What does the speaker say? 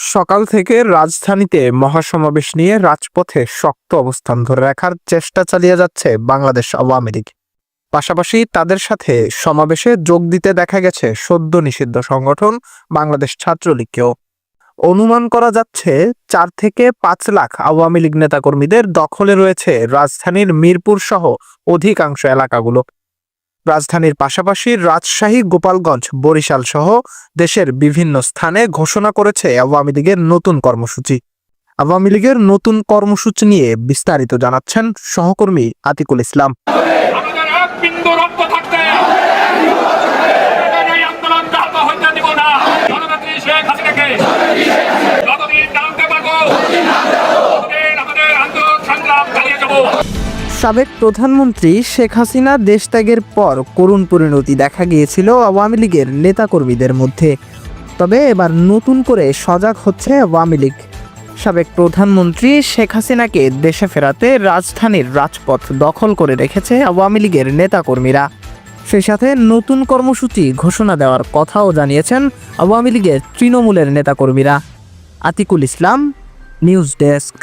সকাল থেকে রাজধানীতে মহাসমাবেশ নিয়ে রাজপথে শক্ত অবস্থান ধরে রাখার চেষ্টা চালিয়ে যাচ্ছে বাংলাদেশ আওয়ামী লীগ। পাশাপাশি তাদের সাথে সমাবেশে যোগ দিতে দেখা গেছে সদ্য নিষিদ্ধ সংগঠন বাংলাদেশ ছাত্রলীগকেও। অনুমান করা যাচ্ছে 4 থেকে 5 লাখ আওয়ামী লীগ নেতাকর্মীদের দখলে রয়েছে রাজধানীর মিরপুর সহ অধিকাংশ এলাকাগুলো। রাজধানীর পাশাপাশি রাজশাহী, গোপালগঞ্জ, বরিশাল সহ দেশের বিভিন্ন স্থানে ঘোষণা করেছে আওয়ামী লীগের নতুন কর্মসূচি। আওয়ামী লীগের নতুন কর্মসূচি নিয়ে বিস্তারিত জানাচ্ছেন সহকর্মী আতিকুল ইসলাম। সাবেক প্রধানমন্ত্রী শেখ হাসিনা দেশত্যাগের পর করুণ পরিণতি দেখা গিয়েছিল আওয়ামী লীগের নেতাকর্মীদের মধ্যে। তবে এবার নতুন করে সজাগ হচ্ছে আওয়ামী লীগ। সাবেক প্রধানমন্ত্রী শেখ হাসিনাকে দেশে ফেরাতে রাজধানীর রাজপথ দখল করে রেখেছে আওয়ামী লীগের নেতাকর্মীরা। সেই সাথে নতুন কর্মসূচি ঘোষণা দেওয়ার কথাও জানিয়েছেন আওয়ামী লীগের তৃণমূলের নেতাকর্মীরা। আতিকুল ইসলাম, নিউজ ডেস্ক।